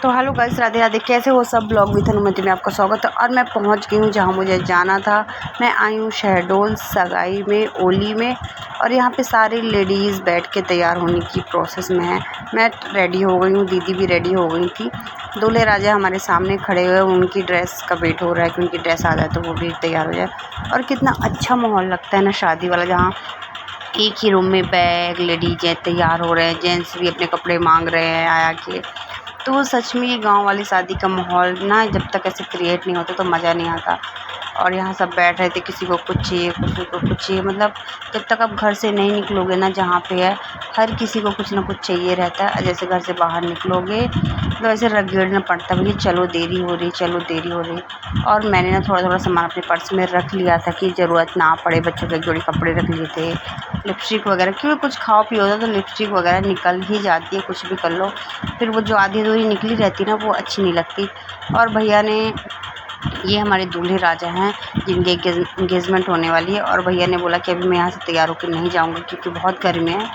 तो hello guys, Radhe Radhe. कैसे हो सब? ब्लॉग विथ अनुमति में आपका स्वागत है। और मैं पहुंच गई हूं जहां मुझे जाना था। मैं आई हूं शहडोल सगाई में, ओली में। और यहां पे सारी लेडीज़ बैठ के तैयार होने की प्रोसेस में है। मैं रेडी हो गई हूं, दीदी भी रेडी हो गई थी। दूल्हे राजा हमारे सामने खड़े हुए, उनकी ड्रेस का वेट हो रहा है कि उनकी ड्रेस आ जाए तो वो भी तैयार हो जाए। और कितना अच्छा माहौल लगता है ना शादी वाला, जहाँ एक ही रूम में बैग लेडीज़ तैयार हो रहे हैं, जेंट्स भी अपने कपड़े मांग रहे हैं आया के। तो सच में ये गाँव वाली शादी का माहौल ना, जब तक ऐसे क्रिएट नहीं होता तो मज़ा नहीं आता। और यहाँ सब बैठ रहे थे, किसी को कुछ चाहिए, किसी को कुछ चाहिए। मतलब जब तक आप घर से नहीं निकलोगे ना, जहाँ पे है हर किसी को कुछ ना कुछ चाहिए रहता है। जैसे घर से बाहर निकलोगे तो ऐसे रगड़ना पड़ता है, भैया चलो देरी हो रही, चलो देरी हो रही। और मैंने ना थोड़ा थोड़ा सामान अपने पर्स में रख लिया था कि ज़रूरत ना पड़े। बच्चों के एक जोड़ी कपड़े रख लिए थे, लिपस्टिक वगैरह, क्योंकि कुछ खाओ पियो होता तो लिपस्टिक वगैरह निकल ही जाती है, कुछ भी कर लो। फिर वो जो आधी अधूरी निकली रहती है ना, वो अच्छी नहीं लगती। और भैया ने, ये हमारे दूल्हे राजा हैं जिनकी इंगेजमेंट होने वाली है। और भैया ने बोला कि अभी मैं यहाँ से तैयार होकर नहीं जाऊँगी क्योंकि बहुत गर्मी है।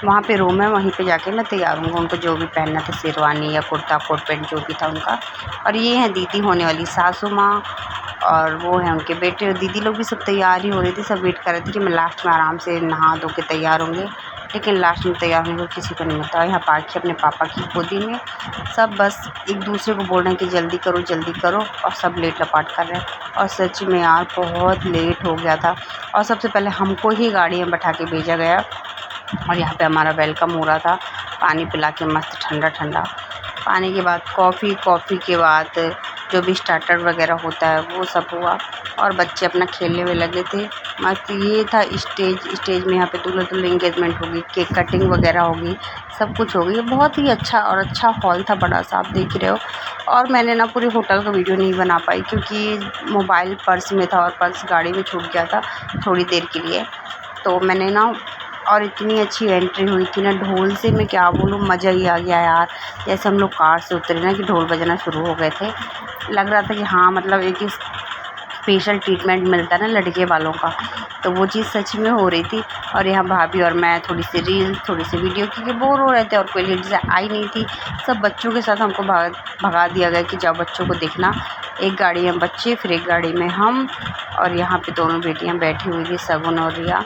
वहाँ पे रूम है, वहीं पे जाके मैं तैयार हूँगा। उनको जो भी पहनना था, शेरवानी या कुर्ता कोट पैंट जो भी था उनका। और ये है दीदी होने वाली सासू माँ, और वो है उनके बेटे। और दीदी लोग भी सब तैयार ही हो रही थी, सब वेट कर रहे थे कि मैं लास्ट में आराम से नहा धो के तैयार होंगे। लेकिन लास्ट में तैयार होने को किसी को नहीं होता। यहाँ पार्क अपने पापा की गोदी में, सब बस एक दूसरे को बोल रहे हैं कि जल्दी करो जल्दी करो। और सब लेट लपाट कर रहे हैं। और सच में यार बहुत लेट हो गया था। और सबसे पहले हमको ही गाड़ी में बैठा के भेजा गया। और यहाँ पे हमारा वेलकम हो रहा था, पानी पिला के मस्त ठंडा ठंडा। पानी के बाद कॉफ़ी के बाद जो भी स्टार्टर वगैरह होता है वो सब हुआ। और बच्चे अपना खेलने में लगे थे मस्त। ये था स्टेज में यहाँ पे दूल्हा दुल्हन इंगेजमेंट होगी, केक कटिंग वगैरह होगी, सब कुछ हो गई। बहुत ही अच्छा हॉल था, बड़ा सा, आप देख रहे हो। और मैंने ना पूरे होटल का वीडियो नहीं बना पाई क्योंकि मोबाइल पर्स में था और पर्स गाड़ी में छूट गया था थोड़ी देर के लिए। तो मैंने ना, और इतनी अच्छी एंट्री हुई थी ना, ढोल से मैं क्या बोलूँ, मज़ा ही आ गया यार। जैसे हम लोग कार से उतरे ना कि ढोल बजना शुरू हो गए थे। लग रहा था कि हाँ, मतलब एक स्पेशल ट्रीटमेंट मिलता है ना लड़के वालों का, तो वो चीज़ सच में हो रही थी। और यहाँ भाभी और मैं थोड़ी सी रील, थोड़ी सी वीडियो, क्योंकि बोर हो रहे थे और कोई लेडीज़ आई नहीं थी। सब बच्चों के साथ हमको भगा दिया गया कि जाओ बच्चों को देखना। एक गाड़ी में बच्चे, फिर एक गाड़ी में हम। और यहाँ पे दोनों बेटियाँ बैठी हुई थी, सगुन और रिया।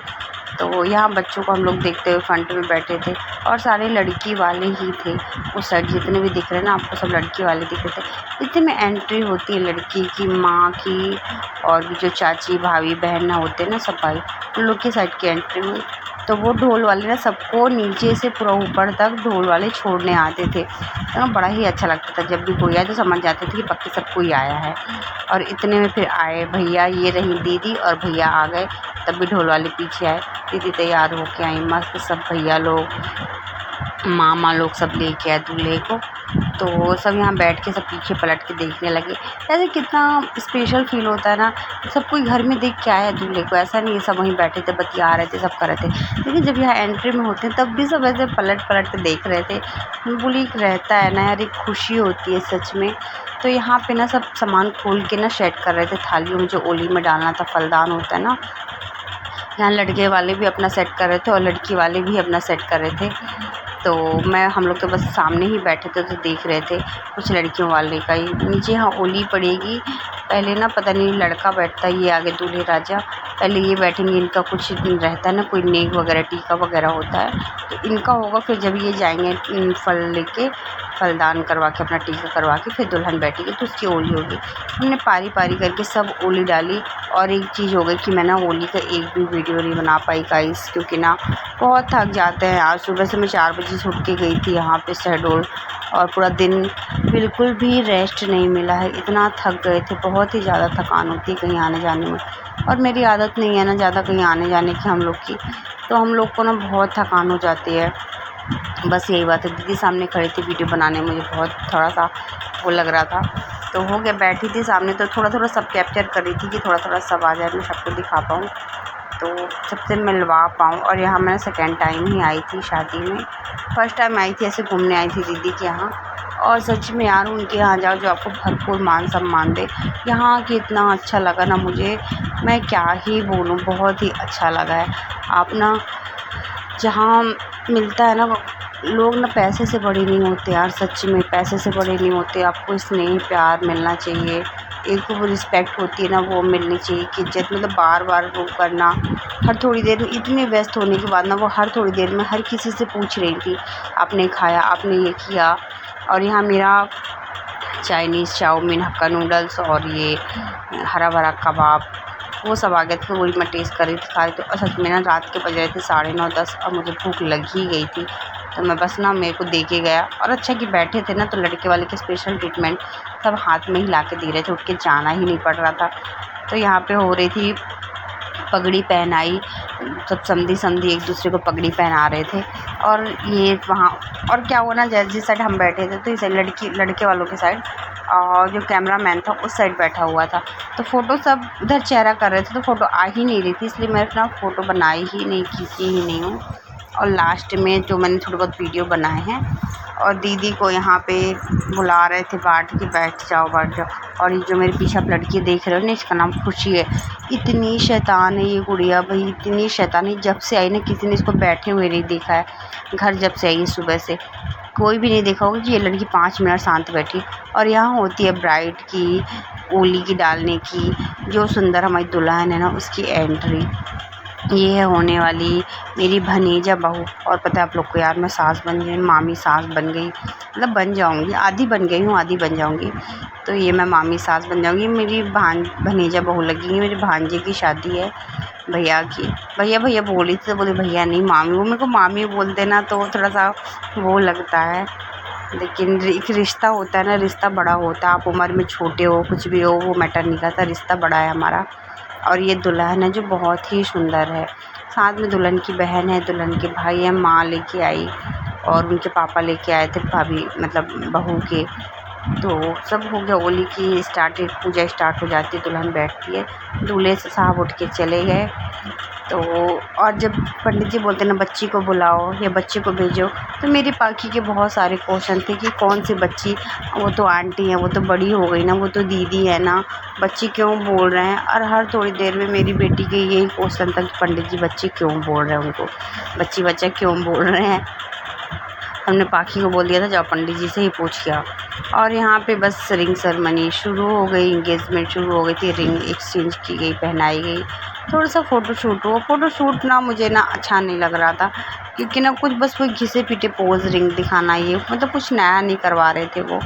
तो यहाँ बच्चों को हम लोग देखते हुए फ्रंट में बैठे थे। और सारे लड़की वाले ही थे उस साइड, जितने भी दिख रहे हैं ना आपको, सब लड़की वाले दिख रहे थे। इतने में एंट्री होती है लड़की की माँ की, और भी जो चाची भाभी बहन ना होते ना सब भाई, उन लोग की साइड की एंट्री हुई। तो वो ढोल वाले ना सबको नीचे से पूरा ऊपर तक ढोल वाले छोड़ने आते थे। तो बड़ा ही अच्छा लगता था, जब भी कोई आए तो समझ जाते थे कि पक्के सब कोई आया है। और इतने में फिर आए भैया, ये रही दीदी और भैया आ गए। तब भी ढोल वाले पीछे आए, दीदी तैयार होके आई मस्त। सब भैया लोग, मामा लोग सब लेके आए दूल्हे को। तो सब यहाँ बैठ के सब पीछे पलट के देखने लगे। ऐसे कितना स्पेशल फील होता है ना, सब कोई घर में देख के आया है दूल्हे को, ऐसा नहीं है सब वहीं बैठे थे बतिया रहे थे, सब कर रहे थे। लेकिन जब यहाँ एंट्री में होते हैं तब भी सब ऐसे पलट पलट के देख रहे थे। बोली एक रहता है ना यार, एक खुशी होती है सच में। तो यहाँ पे ना सब सामान खोल के ना सेट कर रहे थे थालियों में, जो ओली में डालना था, फलदान होता है ना। यहाँ लड़के वाले भी अपना सेट कर रहे थे और लड़की वाले भी अपना सेट कर रहे थे। तो हम लोग तो बस सामने ही बैठे थे तो देख रहे थे। कुछ लड़कियों वाले का ही नीचे यहाँ ओली पड़ेगी। पहले ना पता नहीं लड़का बैठता है, ये आगे दूल्हे राजा, पहले ये बैठेंगे। इनका कुछ रहता है ना, कोई नेक वगैरह टीका वगैरह होता है, तो इनका होगा। फिर जब ये जाएंगे फल लेके, फलदान करवा के, अपना टीका करवा के, फिर दुल्हन बैठेगी तो उसकी ओली होगी। हमने पारी पारी करके सब ओली डाली। और एक चीज़ हो गई कि मैं ना ओली का एक भी वीडियो नहीं बना पाई गाइस, क्योंकि ना बहुत थक जाते हैं। आज सुबह से मैं 4 बजे से उठ के गई थी यहाँ पे शहडोल, और पूरा दिन बिल्कुल भी रेस्ट नहीं मिला है। इतना थक गए थे, बहुत ही ज़्यादा थकान होती है कहीं आने जाने में। और मेरी आदत नहीं है ना ज़्यादा कहीं आने जाने की हम लोग की, तो हम लोग को ना बहुत थकान हो जाती है। बस यही बात है। दीदी सामने खड़ी थी, वीडियो बनाने में मुझे बहुत थोड़ा सा वो लग रहा था। तो हो गया, बैठी थी सामने तो थोड़ा थोड़ा सब कैप्चर कर रही थी कि थोड़ा थोड़ा सब आ जाए, मैं सबको दिखा पाऊँ, तो सबसे मिलवा पाऊँ। और यहाँ मैं सेकेंड टाइम ही आई थी शादी में। फर्स्ट टाइम आई थी ऐसे घूमने आई थी दीदी के यहाँ। और सच में यार उनके यहाँ जाओ जो आपको भरपूर मान सम्मान दे। यहाँ की इतना अच्छा लगा ना मुझे, मैं क्या ही बोलूँ, बहुत ही अच्छा लगा है। आप ना, जहाँ मिलता है ना लोग ना पैसे से बड़े नहीं होते यार, सच में पैसे से बड़े नहीं होते। आपको स्नेह प्यार मिलना चाहिए, एक वो रिस्पेक्ट होती है ना वो मिलनी चाहिए कि इज़्ज़त, मतलब बार बार वो करना। हर थोड़ी देर में इतने व्यस्त होने के बाद ना वो हर थोड़ी देर में हर किसी से पूछ रही थी, आपने खाया, आपने ये किया। और यहाँ मेरा चाइनीज़ चाउमीन, हक्का नूडल्स और ये हरा भरा कबाब वो सब आ गए थे, वही मैं टेस्ट कर रही थी, खा रही थी। और सच में ना रात के बज रहे थे 9:30 और मुझे भूख लग ही गई थी। तो मैं बस ना मेरे को दे के गया। और अच्छा कि बैठे थे ना तो लड़के वाले के स्पेशल ट्रीटमेंट सब हाथ में ही ला के दे रहे थे, उठ के जाना ही नहीं पड़ रहा था। तो यहाँ पे हो रही थी पगड़ी पहनाई, सब समधी एक दूसरे को पगड़ी पहना रहे थे। और ये वहाँ और क्या हुआ ना, जिस साइड हम बैठे थे तो इस साइड लड़के वालों के साइड और जो कैमरा मैन था उस साइड बैठा हुआ था। तो फ़ोटो सब उधर चेहरा कर रहे थे तो फ़ोटो आ ही नहीं रही थी, इसलिए मैं अपना फ़ोटो बनाई ही नहीं, खींची ही नहीं हूँ। और लास्ट में जो मैंने थोड़े बहुत वीडियो बनाए हैं। और दीदी को यहाँ पे बुला रहे थे बैठ जाओ। और ये जो मेरे पीछे आप लड़की देख रहे हो ना, इसका नाम खुशी है। इतनी शैतान है ये गुड़िया भाई, इतनी शैतान है। जब से आई ना किसी ने इसको बैठे हुए नहीं देखा है, घर जब से आई सुबह से कोई भी नहीं देखा होगा कि ये लड़की 5 मिनट शांत बैठी। और यहाँ होती है ब्राइड की, ओली की डालने की, जो सुंदर हमारी दुल्हन है ना उसकी एंट्री। ये है होने वाली मेरी भनीजा बहू। और पता है आप लोग को यार, मैं सास बन गई, मामी सास बन गई, मतलब बन जाऊंगी, आधी बन गई हूँ, आधी बन जाऊंगी। तो ये मैं मामी सास बन जाऊंगी। मेरी भनीजा बहू लगेगी, मेरे भांजे की शादी है भैया की। भैया बोली थी तो बोली भैया नहीं मामी, वो मेरे को मामी बोल देना तो थोड़ा सा वो लगता है। लेकिन एक रिश्ता होता है ना, रिश्ता बड़ा होता है। आप उम्र में छोटे हो कुछ भी हो वो मैटर नहीं करता, रिश्ता बड़ा है हमारा। और ये दुल्हन है जो बहुत ही सुंदर है। साथ में दुल्हन की बहन है, दुल्हन के भाई है, माँ लेके आई और उनके पापा लेके आए थे, भाभी मतलब बहू के। तो सब हो गया, ओली की पूजा स्टार्ट हो जाती है, दुल्हन बैठती है, दूल्हे से साहब उठ के चले गए। तो और जब पंडित जी बोलते ना बच्ची को बुलाओ या बच्चे को भेजो, तो मेरे बाकी के बहुत सारे क्वेश्चन थे कि कौन सी बच्ची, वो तो आंटी है, वो तो बड़ी हो गई ना, वो तो दीदी है ना, बच्ची क्यों बोल रहे हैं। और हर थोड़ी देर में मेरी बेटी के यही क्वेश्चन था कि पंडित जी बच्ची क्यों बोल रहे हैं, उनको बच्चा क्यों बोल रहे हैं। हमने पाखी को बोल दिया था जाओ पंडित जी से ही पूछ के आओ। और यहाँ पे बस रिंग सेरेमनी शुरू हो गई, इंगेजमेंट शुरू हो गई थी, रिंग एक्सचेंज की गई, पहनाई गई, थोड़ा सा फ़ोटोशूट हुआ। फ़ोटोशूट ना मुझे ना अच्छा नहीं लग रहा था, क्योंकि ना कुछ बस वो घिसे पिटे पोज रिंग दिखाना, ये मतलब कुछ नया नहीं करवा रहे थे वो।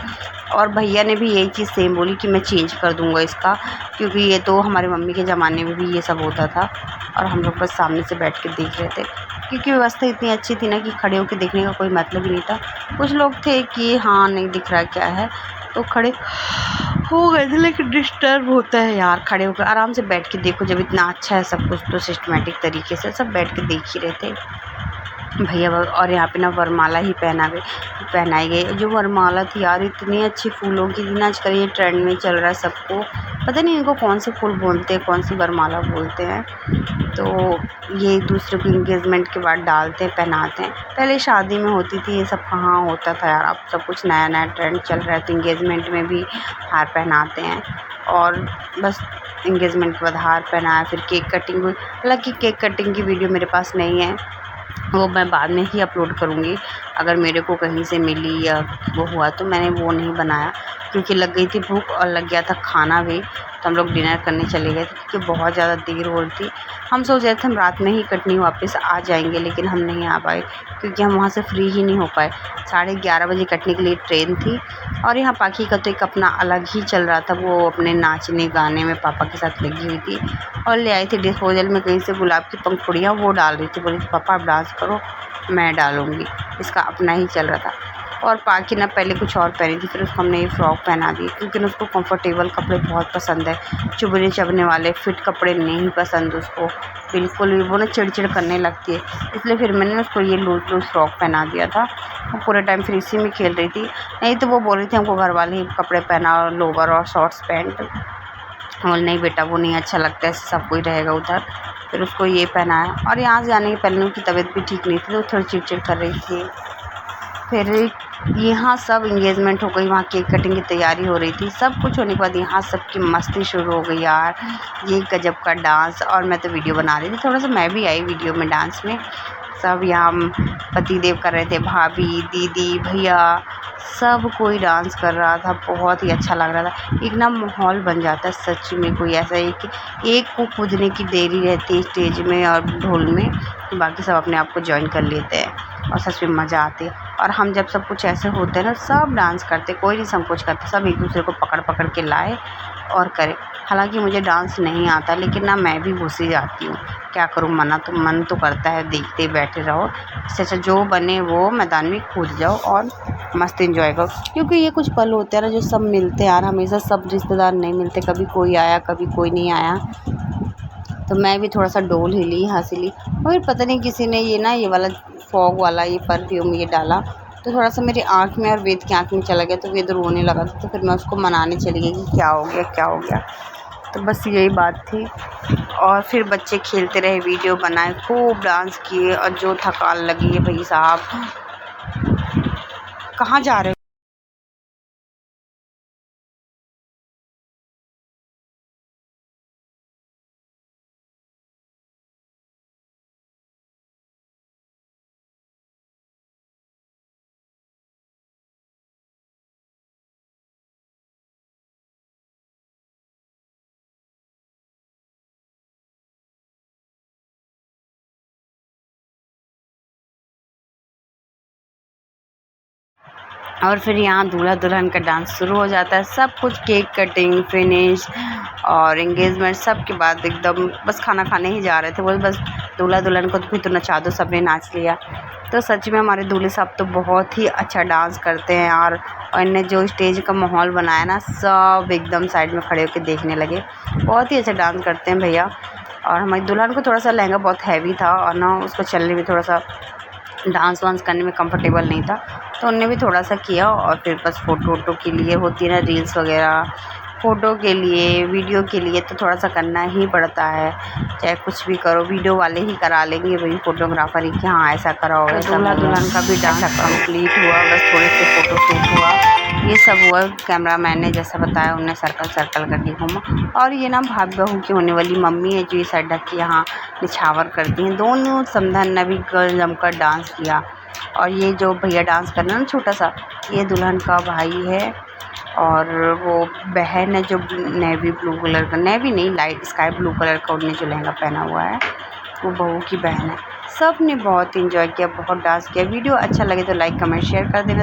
और भैया ने भी यही चीज़ सेम बोली कि मैं चेंज कर दूँगा इसका, क्योंकि ये तो हमारे मम्मी के ज़माने में भी ये सब होता था। और हम लोग बस सामने से बैठ के देख रहे थे, क्योंकि व्यवस्था इतनी अच्छी थी ना कि खड़े होकर देखने का कोई मतलब ही नहीं था। कुछ लोग थे कि हाँ नहीं दिख रहा क्या है, तो खड़े हो गए थे। लेकिन डिस्टर्ब होता है यार, खड़े होकर आराम से बैठ के देखो, जब इतना अच्छा है सब कुछ तो सिस्टमेटिक तरीके से सब बैठ के देख ही रहे थे भैया। और यहाँ पे ना वरमाला ही पहनाई गई। जो वरमाला थी यार इतनी अच्छी फूलों की थी ना, आजकल ये ट्रेंड में चल रहा है, सबको पता नहीं इनको कौन से फूल बोलते हैं, कौन सी वरमाला बोलते हैं। तो ये एक दूसरे को इंगेजमेंट के बाद डालते हैं, पहनाते हैं। पहले शादी में होती थी ये सब, कहाँ होता था यार, अब सब कुछ नया नया ट्रेंड चल रहा है। तो इंगेजमेंट में भी हार पहनाते हैं। और बस इंगेजमेंट के बाद हार पहनाया, फिर केक कटिंग हुई। हालांकि केक कटिंग की वीडियो मेरे पास नहीं है, वो मैं बाद में ही अपलोड करूँगी। अगर मेरे को कहीं से मिली या वो हुआ तो मैंने वो नहीं बनाया, क्योंकि लग गई थी भूख और लग गया था खाना भी। तो हम लोग डिनर करने चले गए थे, क्योंकि बहुत ज़्यादा देर हो रही थी। हम सोच रहे थे हम रात में ही कटनी वापस आ जाएंगे, लेकिन हम नहीं आ पाए, क्योंकि हम वहाँ से फ्री ही नहीं हो पाए। 11:30 बजे कटने के लिए ट्रेन थी। और यहाँ पाखी का तो एक अपना अलग ही चल रहा था, वो अपने नाचने गाने में पापा के साथ लगी हुई थी। और ले आई थी डिस्पोजल में कहीं से गुलाब की पंखुड़ियाँ, वो डाल रही थी, बोली थी पापा आप डांस करो मैं डालूँगी। इसका अपना ही चल रहा था। और पाखी ना पहले कुछ और पहनी थी, फिर उसको हमने ये फ्रॉक पहना दी, क्योंकि उसको कंफर्टेबल कपड़े बहुत पसंद है, चुभने चबने वाले फिट कपड़े नहीं पसंद उसको बिल्कुल भी, वो ना चिड़चिड़ करने लगती है। इसलिए फिर मैंने उसको ये लूज़ फ्रॉक पहना दिया था। वो पूरे टाइम फिर इसी में खेल रही थी। नहीं तो वो बोल रही थी हमको घर वाले ही कपड़े पहना, और लोवर और शॉर्ट्स पैंट। और नहीं बेटा वो नहीं अच्छा लगता है, सब कोई रहेगा उधर। फिर उसको ये पहनाया। और यहाँ से आने के पहले उनकी तबीयत भी ठीक नहीं थी, तो थोड़ी चिड़चिड़ कर रही थी। फिर यहाँ सब इंगेजमेंट हो गई, वहाँ केक कटिंग की तैयारी हो रही थी। सब कुछ होने के बाद यहाँ सबकी मस्ती शुरू हो गई यार, ये गजब का डांस। और मैं तो वीडियो बना रही थी, थोड़ा सा मैं भी आई वीडियो में डांस में। सब यहाँ पतिदेव कर रहे थे, भाभी, दीदी, भैया सब कोई डांस कर रहा था। बहुत ही अच्छा लग रहा था। एक ना माहौल बन जाता है सच में। कोई ऐसा है कि एक को कूदने की देरी रहती है स्टेज में और ढोल में, तो बाकी सब अपने आप को ज्वाइन कर लेते हैं और सच में मज़ा आती है। और हम जब सब कुछ ऐसे होते हैं ना, सब डांस करते, कोई नहीं संकोच करते, सब एक दूसरे को पकड़ पकड़ के लाए और करें। हालांकि मुझे डांस नहीं आता, लेकिन ना मैं भी घुस ही जाती हूँ। क्या करूँ, मन तो करता है देखते बैठे रहो। इससे अच्छा जो बने वो मैदान में कूद जाओ और मस्त एंजॉय करो। क्योंकि ये कुछ पल होते हैं ना जो सब मिलते हैं यार, हमेशा सब रिश्तेदार नहीं मिलते, कभी कोई आया कभी कोई नहीं आया। तो मैं भी थोड़ा सा डोल हिली, हंस ली। और पता नहीं किसी ने ये वाला फॉग वाला ये परफ्यूम ये डाला, तो थोड़ा सा मेरी आँख में और वेद की आँख में चला गया, तो वेद रोने लगा था। तो फिर मैं उसको मनाने चली गई कि क्या हो गया क्या हो गया। तो बस यही बात थी। और फिर बच्चे खेलते रहे, वीडियो बनाए, खूब डांस किए। और जो थकान लगी है भाई साहब, कहाँ जा रहे हो? और फिर यहाँ दूल्हा दुल्हन का डांस शुरू हो जाता है। सब कुछ केक कटिंग फिनिश और एंगेजमेंट सब के बाद एकदम बस खाना खाने ही जा रहे थे। वो बस दूल्हा दुल्हन को भी तो नचा दो, सबने नाच लिया। तो सच में हमारे दूल्हे साहब तो बहुत ही अच्छा डांस करते हैं यार। और इनने जो स्टेज का माहौल बनाया ना, सब एकदम साइड में खड़े होकर देखने लगे। बहुत ही अच्छा डांस करते हैं भैया। और हमारी दुल्हन को थोड़ा सा लहंगा बहुत हैवी था और ना उसको चलने में थोड़ा सा डांस वांस करने में कंफर्टेबल नहीं था, तो उनने भी थोड़ा सा किया। और फिर बस फ़ोटो वोटो के लिए होती है ना रील्स वगैरह, फ़ोटो के लिए वीडियो के लिए तो थोड़ा सा करना ही पड़ता है। चाहे कुछ भी करो, वीडियो वाले ही करा लेंगे भाई, फोटोग्राफर ही कि हाँ ऐसा करा होगा। दूल्हा दुल्हन का भी डांस कंप्लीट हुआ, बस थोड़े से फ़ोटो शूट हुआ, ये सब हुआ। कैमरा मैन ने जैसा बताया उन्हें सर्कल सर्कल करके घूमा। और ये ना भाभी बहू की होने वाली मम्मी है जो ये साइड ढक के यहाँ निछावर करती हैं। दोनों समधन ने भी जमकर डांस किया। और ये जो भैया डांस कर रहे हैं ना छोटा सा, ये दुल्हन का भाई है। और वो बहन है जो नेवी ब्लू कलर का, नेवी नहीं लाइट स्काई ब्लू कलर का उन्होंने जो लहंगा पहना हुआ है, वो बहू की बहन है। सब ने बहुत इंजॉय किया, बहुत डांस किया। वीडियो अच्छा लगे तो लाइक कमेंट शेयर कर देना।